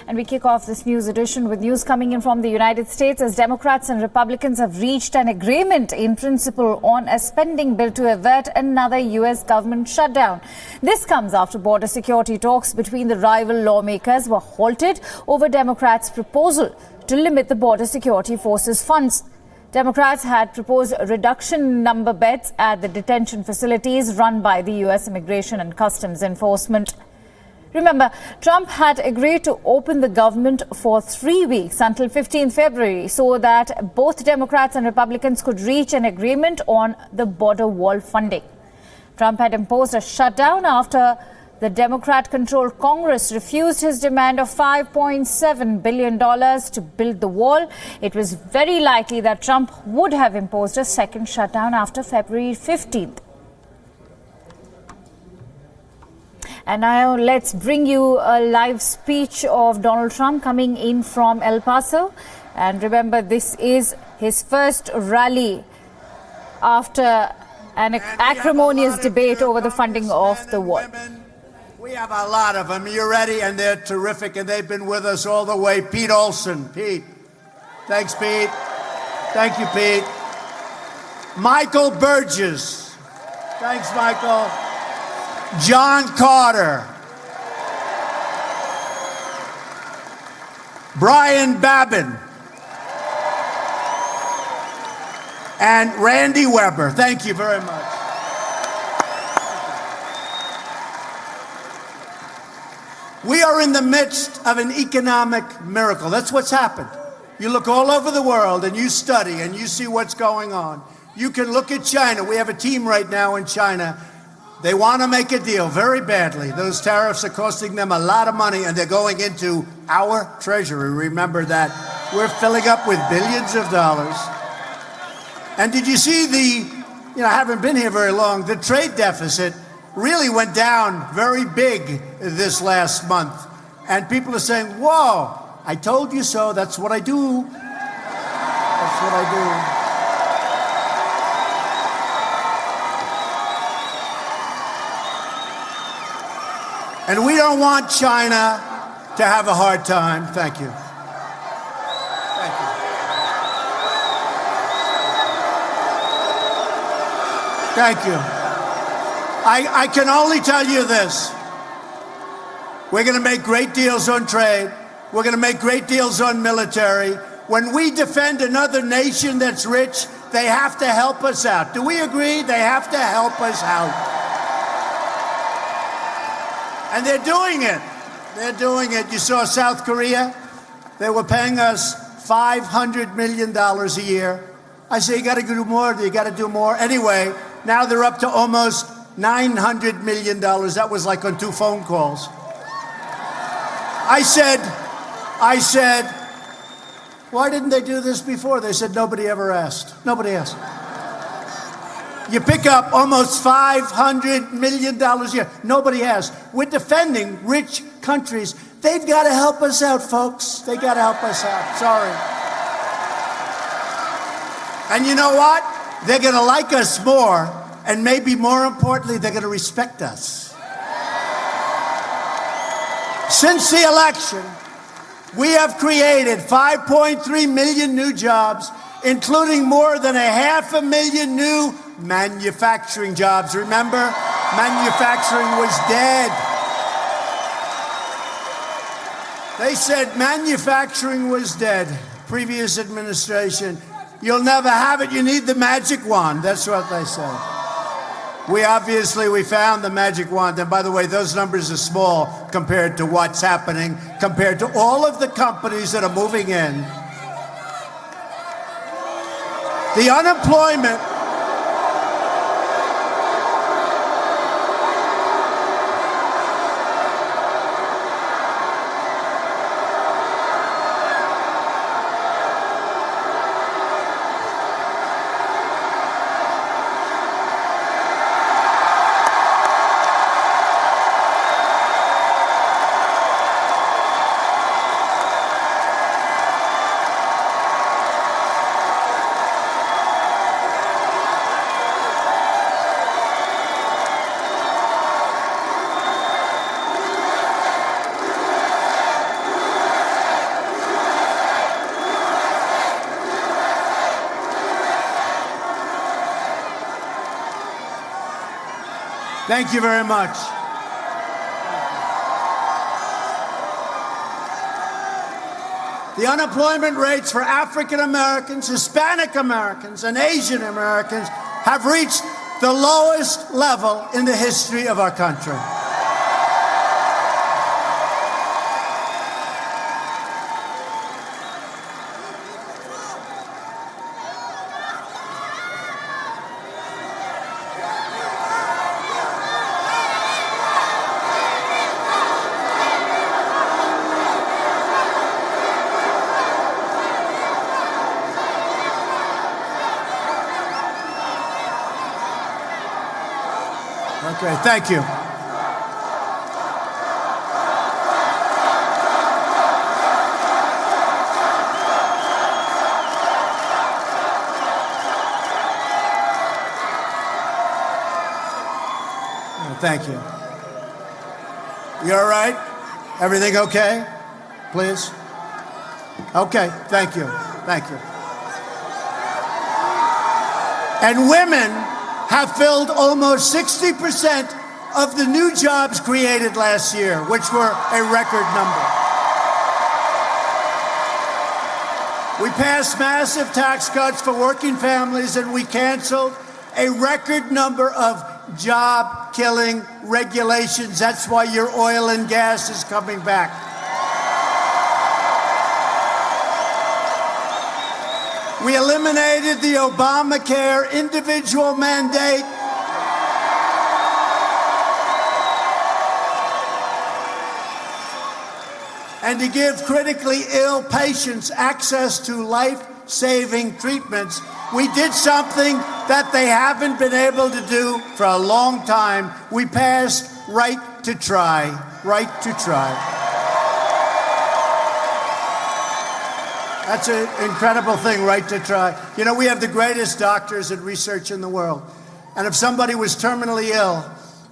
And we kick off this news edition with news coming in from the United States as Democrats and Republicans have reached an agreement in principle on a spending bill to avert another U.S. government shutdown. This comes after border security talks between the rival lawmakers were halted over Democrats' proposal to limit the border security forces funds. Democrats had proposed a reduction in number beds at the detention facilities run by the U.S. Immigration and Customs Enforcement. Remember, Trump had agreed to open the government for 3 weeks until 15 February so that both Democrats and Republicans could reach an agreement on the border wall funding. Trump had imposed a shutdown after the Democrat-controlled Congress refused his demand of $5.7 billion to build the wall. It was very likely that Trump would have imposed a second shutdown after February 15th. And now let's bring you a live speech of Donald Trump coming in from El Paso. And remember, this is his first rally after an acrimonious debate over the funding of the wall. We have a lot of them. You ready? And they're terrific, and they've been with us all the way. Pete Olson. Pete. Thanks, Pete. Thank you, Pete. Michael Burgess. Thanks, Michael. John Carter. Brian Babin. And Randy Weber. Thank you very much. We are in the midst of an economic miracle. That's what's happened. You look all over the world and you study and you see what's going on. You can look at China. We have a team right now in China. They want to make a deal very badly. Those tariffs are costing them a lot of money and they're going into our treasury. Remember that. We're filling up with billions of dollars. And did you see I haven't been here very long, the trade deficit really went down very big this last month. And people are saying, whoa, I told you so. That's what I do. That's what I do. And we don't want China to have a hard time. Thank you. Thank you. Thank you. I can only tell you this. We're going to make great deals on trade. We're going to make great deals on military. When we defend another nation that's rich, they have to help us out. Do we agree? They have to help us out. And they're doing it. They're doing it. You saw South Korea? They were paying us $500 million a year. I say, you got to do more. You got to do more. Anyway, now they're up to almost $900 million. That was like on 2 phone calls. I said, why didn't they do this before? They said, nobody ever asked. Nobody asked. You pick up almost $500 million a year. Nobody asked. We're defending rich countries. They've got to help us out, folks. They got to help us out. Sorry. And you know what? They're going to like us more. And maybe more importantly, they're going to respect us. Since the election, we have created 5.3 million new jobs, including more than 500,000 new manufacturing jobs. Remember, manufacturing was dead. They said manufacturing was dead. Previous administration, you'll never have it. You need the magic wand. That's what they said. We found the magic wand. And by the way, those numbers are small compared to what's happening, compared to all of the companies that are moving in. The unemployment. Thank you very much. The unemployment rates for African Americans, Hispanic Americans, and Asian Americans have reached the lowest level in the history of our country. Okay, thank you. Thank you. You all right? Everything okay? Please? Okay, thank you. Thank you. And women have filled almost 60% of the new jobs created last year, which were a record number. We passed massive tax cuts for working families, and we canceled a record number of job-killing regulations. That's why your oil and gas is coming back. We eliminated the Obamacare individual mandate. And to give critically ill patients access to life-saving treatments, we did something that they haven't been able to do for a long time. We passed Right to Try. Right to Try. That's an incredible thing, Right to Try. You know, we have the greatest doctors and research in the world. And if somebody was terminally ill,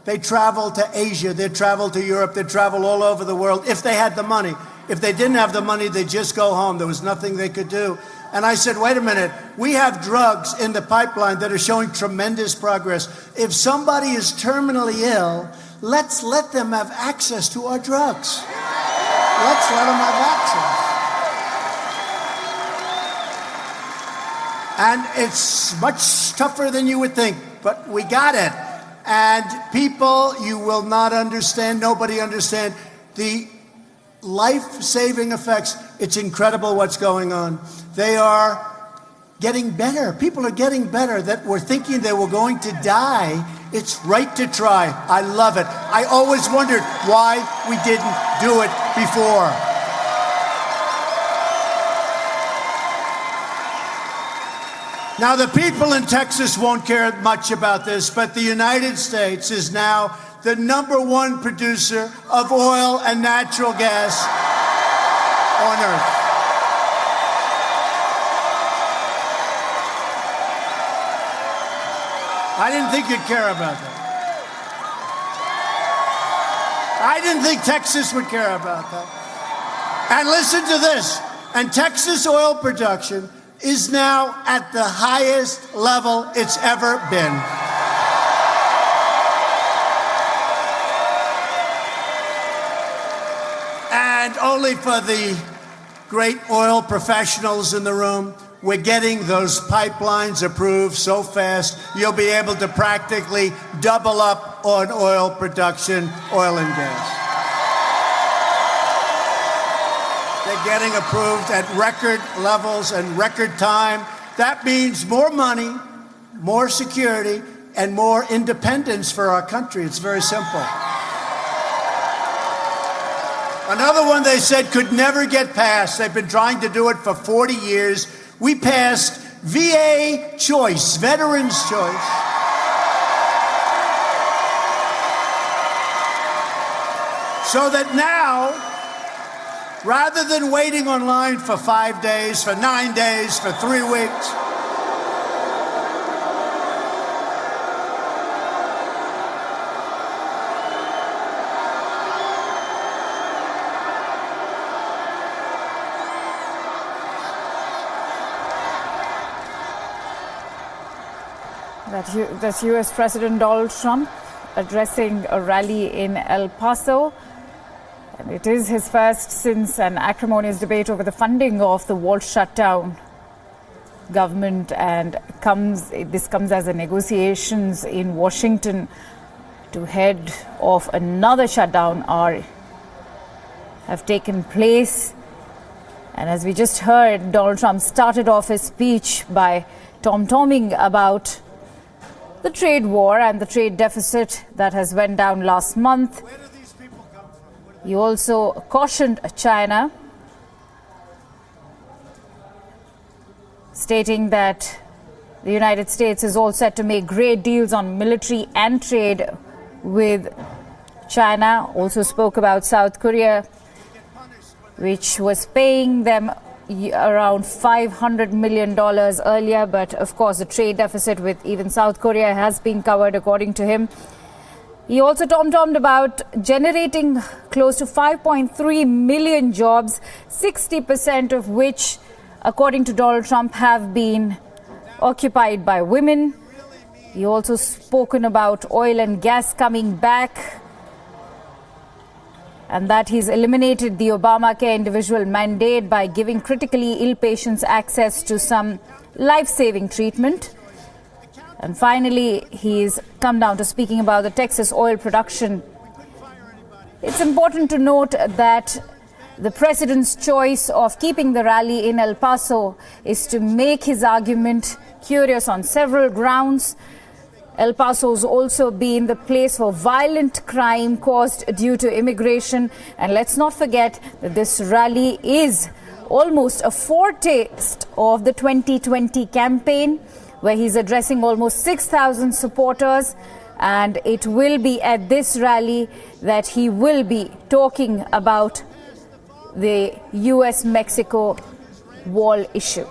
they travel to Asia, they travel to Europe, they travel all over the world if they had the money. If they didn't have the money, they'd just go home. There was nothing they could do. And I said, wait a minute, we have drugs in the pipeline that are showing tremendous progress. If somebody is terminally ill, let's let them have access to our drugs. Let's let them have access. And it's much tougher than you would think, but we got it. And people, you will not understand, nobody understand the life-saving effects. It's incredible what's going on. They are getting better. People are getting better that were thinking they were going to die. It's Right to Try. I love it. I always wondered why we didn't do it before. Now, the people in Texas won't care much about this, but the United States is now the #1 producer of oil and natural gas on Earth. I didn't think you'd care about that. I didn't think Texas would care about that. And listen to this. And Texas oil production is now at the highest level it's ever been. And only for the great oil professionals in the room, we're getting those pipelines approved so fast, you'll be able to practically double up on oil production, oil and gas. They're getting approved at record levels and record time. That means more money, more security, and more independence for our country. It's very simple. Another one they said could never get passed. They've been trying to do it for 40 years. We passed VA choice, Veterans Choice. So that now, rather than waiting online for 5 days, for 9 days, for 3 weeks, that's U.S. President Donald Trump addressing a rally in El Paso. And it is his first since an acrimonious debate over the funding of the wall shutdown government, and this comes as the negotiations in Washington to head off another shutdown have taken place. And as we just heard, Donald Trump started off his speech by tom-tomming about the trade war and the trade deficit that has went down last month. Where do these people come from? He also cautioned China, stating that the United States is all set to make great deals on military and trade with China. Also spoke about South Korea, which was paying them around $500 million earlier. But of course, the trade deficit with even South Korea has been covered, according to him. He also tom-tommed about generating close to 5.3 million jobs, 60% of which, according to Donald Trump, have been occupied by women. He also spoken about oil and gas coming back, and that he's eliminated the Obamacare individual mandate by giving critically ill patients access to some life-saving treatment. And finally, he's come down to speaking about the Texas oil production. It's important to note that the president's choice of keeping the rally in El Paso is to make his argument curious on several grounds. El Paso's also been the place for violent crime caused due to immigration. And let's not forget that this rally is almost a foretaste of the 2020 campaign, where he's addressing almost 6,000 supporters. And it will be at this rally that he will be talking about the US-Mexico wall issue.